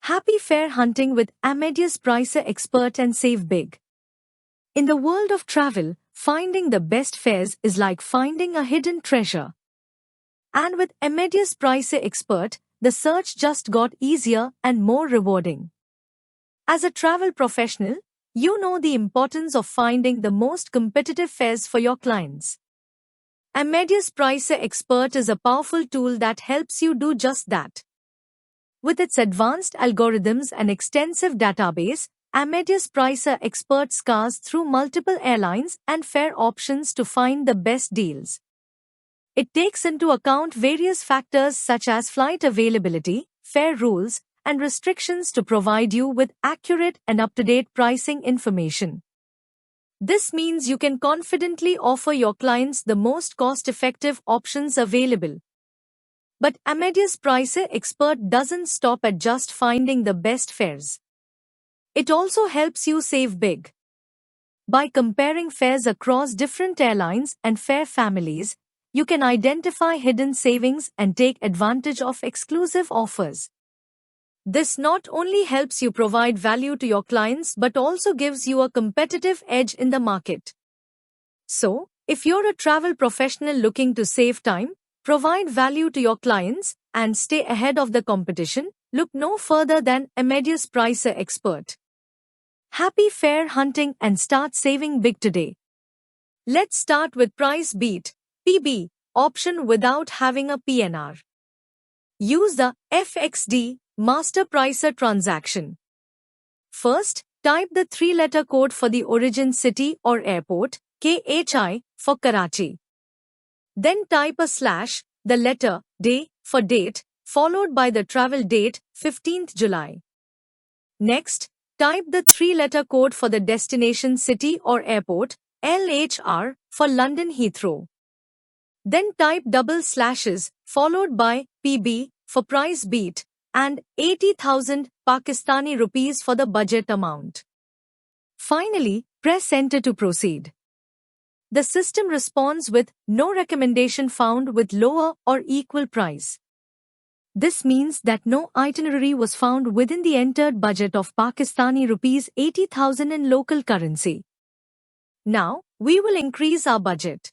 Happy fare hunting with Amadeus Pricer Expert and save big. In the world of travel, finding the best fares is like finding a hidden treasure. And with Amadeus Pricer Expert, the search just got easier and more rewarding. As a travel professional, you know the importance of finding the most competitive fares for your clients. Amadeus Pricer Expert is a powerful tool that helps you do just that. With its advanced algorithms and extensive database, Amadeus Pricer Expert scars through multiple airlines and fare options to find the best deals. It takes into account various factors such as flight availability, fare rules, and restrictions to provide you with accurate and up-to-date pricing information. This means you can confidently offer your clients the most cost-effective options available. But Amadeus Pricer Expert doesn't stop at just finding the best fares. It also helps you save big. By comparing fares across different airlines and fare families, you can identify hidden savings and take advantage of exclusive offers. This not only helps you provide value to your clients but also gives you a competitive edge in the market. So, if you're a travel professional looking to save time, provide value to your clients, and stay ahead of the competition, look no further than Amadeus Pricer Expert. Happy fare hunting and start saving big today. Let's start with Price Beat (PB) option without having a PNR. Use the FXD Master Pricer transaction. First, type the 3-letter code for the origin city or airport, KHI, for Karachi. Then type a slash, the letter, day, for date, followed by the travel date, 15th July. Next, type the 3-letter code for the destination city or airport, LHR, for London Heathrow. Then type double slashes, followed by PB, for price beat, and 80,000 Pakistani rupees for the budget amount. Finally, press enter to proceed. The system responds with no recommendation found with lower or equal price. This means that no itinerary was found within the entered budget of Pakistani rupees 80,000 in local currency. Now, we will increase our budget.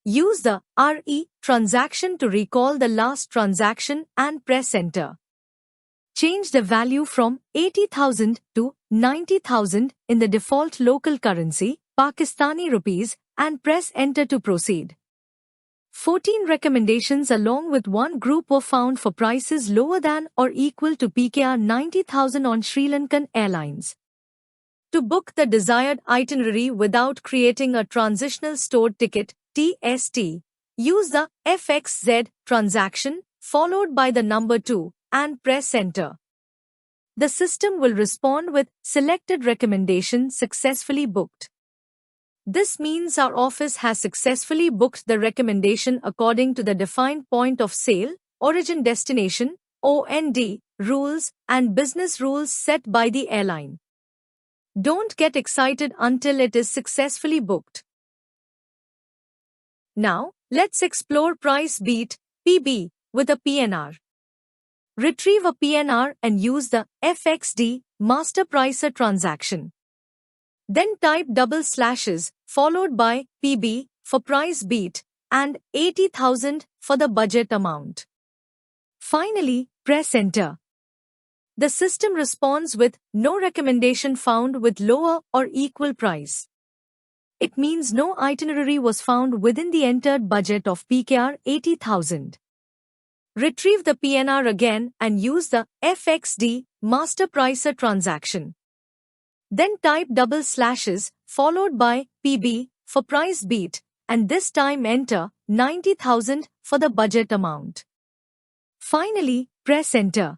Use the RE transaction to recall the last transaction and press enter. Change the value from 80,000 to 90,000 in the default local currency, Pakistani rupees, and press enter to proceed. 14 recommendations along with one group were found for prices lower than or equal to PKR 90,000 on Sri Lankan Airlines. To book the desired itinerary without creating a transitional stored ticket, TST, use the FXZ transaction followed by the number 2 and press enter. The system will respond with selected recommendation successfully booked. This means our office has successfully booked the recommendation according to the defined point of sale, origin destination, OND, rules, and business rules set by the airline. Don't get excited until it is successfully booked. Now, let's explore Price Beat (PB) with a PNR. Retrieve a PNR and use the FXD Master Pricer transaction. Then type double slashes, followed by PB, for price beat, and 80,000 for the budget amount. Finally, press enter. The system responds with no recommendation found with lower or equal price. It means no itinerary was found within the entered budget of PKR 80,000. Retrieve the PNR again and use the FXD Master Pricer transaction. Then type double slashes, followed by PB, for price beat, and this time enter 90,000 for the budget amount. Finally, press enter.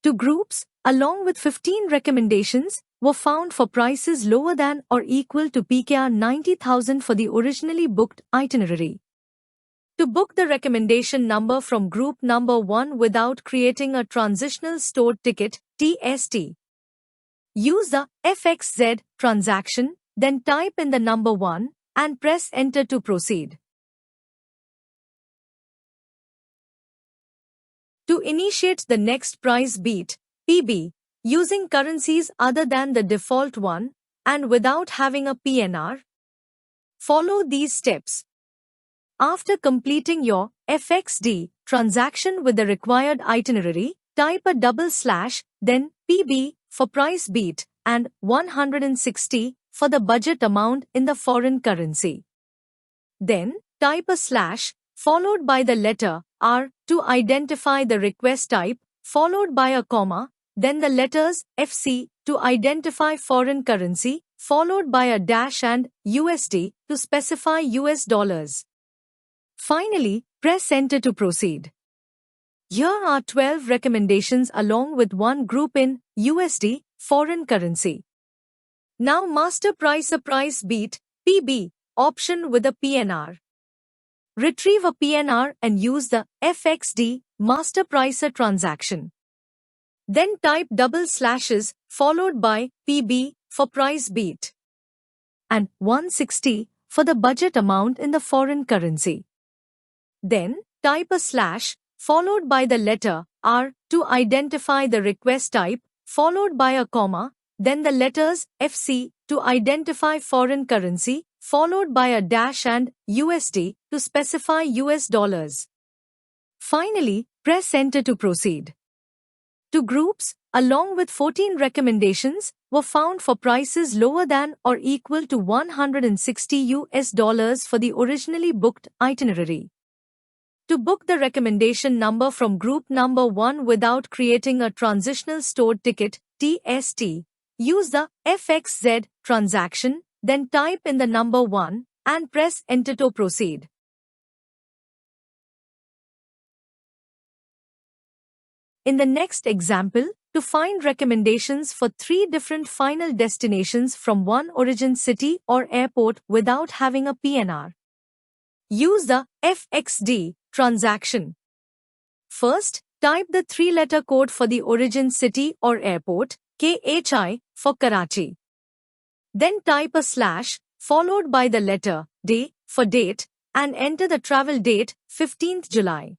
Two groups, along with 15 recommendations, were found for prices lower than or equal to PKR 90,000 for the originally booked itinerary. To book the recommendation number from group number 1 without creating a transitional stored ticket, TST, use the FXZ transaction, then type in the number 1 and press enter to proceed. To initiate the next price beat, PB, using currencies other than the default one and without having a PNR. Follow these steps. After completing your FXD transaction with the required itinerary, type a /, then PB for price beat and 160 for the budget amount in the foreign currency. Then, type a / followed by the letter R to identify the request type, followed by a comma, then the letters FC to identify foreign currency, followed by a dash and USD to specify US dollars. Finally, press enter to proceed. Here are 12 recommendations along with one group in USD, foreign currency. Now Master Pricer Price Beat, PB, option with a PNR. Retrieve a PNR and use the FXD Master Pricer transaction. Then type // followed by PB for price beat and 160 for the budget amount in the foreign currency. Then, type a / followed by the letter R to identify the request type, followed by a comma, then the letters FC to identify foreign currency, followed by a dash and USD to specify US dollars. Finally, press enter to proceed. Two groups, along with 14 recommendations, were found for prices lower than or equal to $160 for the originally booked itinerary. To book the recommendation number from group number 1 without creating a transitional stored ticket, TST, use the FXZ transaction, then type in the number 1 and press enter to proceed. In the next example, to find recommendations for 3 different final destinations from one origin city or airport without having a PNR, use the FXD transaction. First, type the 3-letter code for the origin city or airport, KHI, for Karachi. Then type a / followed by the letter D for date and enter the travel date, 15th July.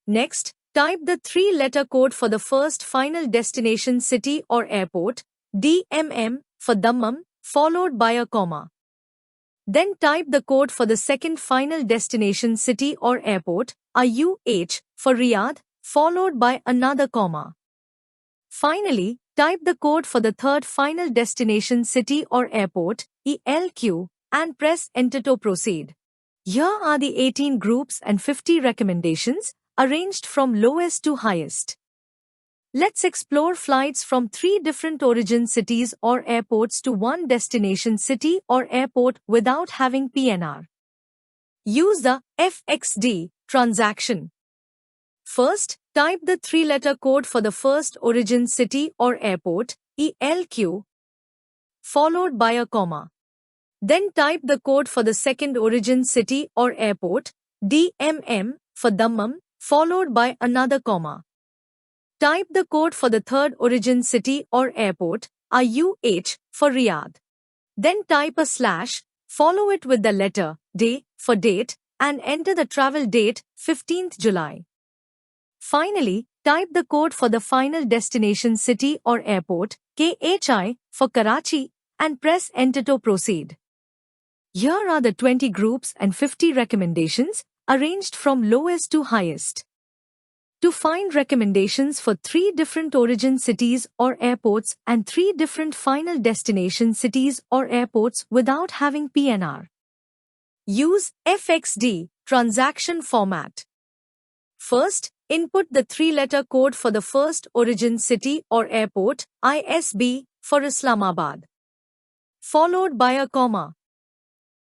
Next, type the 3-letter code for the first final destination city or airport, DMM, for Dammam, followed by a comma. Then type the code for the second final destination city or airport, IUH, for Riyadh, followed by another comma. Finally, type the code for the third final destination city or airport, ELQ, and press enter to proceed. Here are the 18 groups and 50 recommendations, arranged from lowest to highest. Let's explore flights from 3 different origin cities or airports to one destination city or airport without having PNR. Use the FXD transaction. First, type the 3-letter code for the first origin city or airport, ELQ, followed by a comma. Then type the code for the second origin city or airport, DMM, for Dammam, followed by another comma. Type the code for the third origin city or airport, IUH, for Riyadh. Then type a /, follow it with the letter D for date, and enter the travel date, 15th July. Finally, type the code for the final destination city or airport, KHI, for Karachi, and press enter to proceed. Here are the 20 groups and 50 recommendations, arranged from lowest to highest. To find recommendations for 3 different origin cities or airports and 3 different final destination cities or airports without having PNR, use FXD transaction format. First, input the 3-letter code for the first origin city or airport, ISB, for Islamabad, followed by a comma.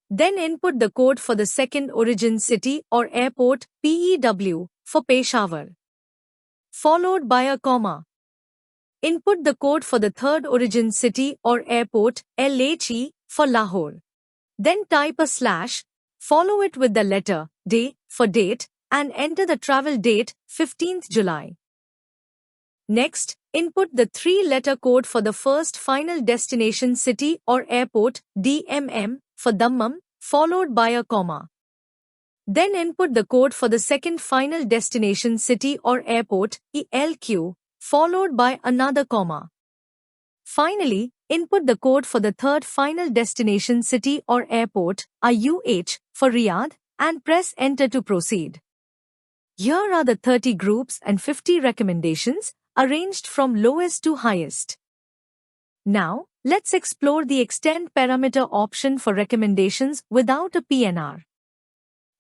Then input the code for the second origin city or airport, PEW, for Peshawar, followed by a comma. Input the code for the third origin city or airport, LHE, for Lahore. Then type a /, follow it with the letter D for date, and enter the travel date, 15th July. Next, input the 3-letter code for the first final destination city or airport, DMM, for Dammam, followed by a comma. Then input the code for the second final destination city or airport, ELQ, followed by another comma. Finally, input the code for the third final destination city or airport, IUH, for Riyadh, and press enter to proceed. Here are the 30 groups and 50 recommendations, arranged from lowest to highest. Now, let's explore the extend parameter option for recommendations without a PNR.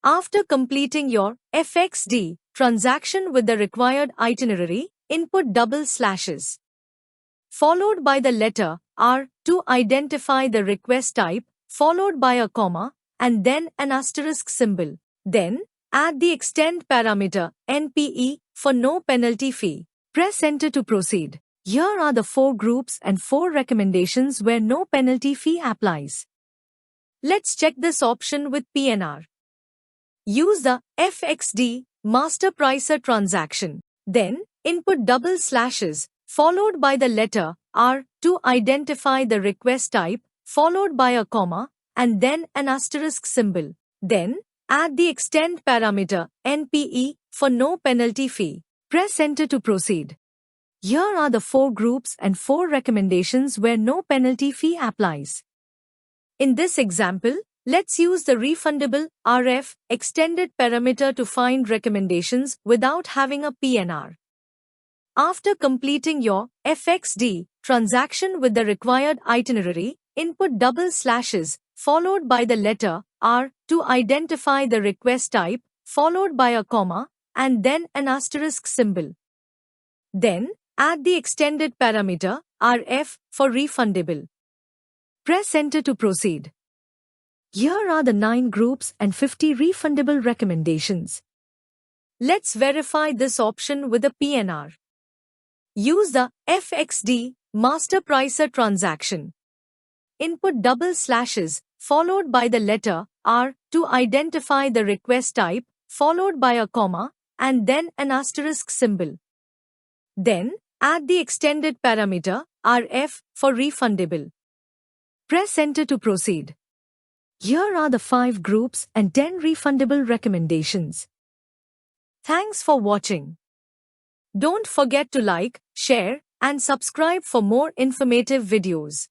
After completing your FXD transaction with the required itinerary, input double slashes, followed by the letter R to identify the request type, followed by a comma, and then an asterisk symbol. Then, add the extend parameter NPE for no penalty fee. Press enter to proceed. Here are the 4 groups and 4 recommendations where no penalty fee applies. Let's check this option with PNR. Use the FXD Master Pricer transaction. Then, input double slashes, followed by the letter R to identify the request type, followed by a comma, and then an asterisk symbol. Then, add the extend parameter NPE for no penalty fee. Press enter to proceed. Here are the 4 groups and 4 recommendations where no penalty fee applies. In this example, let's use the refundable RF extended parameter to find recommendations without having a PNR. After completing your FXD transaction with the required itinerary, input double slashes, followed by the letter R to identify the request type, followed by a comma, and then an asterisk symbol. Then, add the extended parameter RF for refundable. Press enter to proceed. Here are the 9 groups and 50 refundable recommendations. Let's verify this option with a PNR. Use the FXD Master Pricer transaction. Input double slashes, followed by the letter R to identify the request type, followed by a comma, and then an asterisk symbol. Then, add the extended parameter RF for refundable. Press enter to proceed. Here are the 5 groups and 10 refundable recommendations. Thanks for watching. Don't forget to like, share, and subscribe for more informative videos.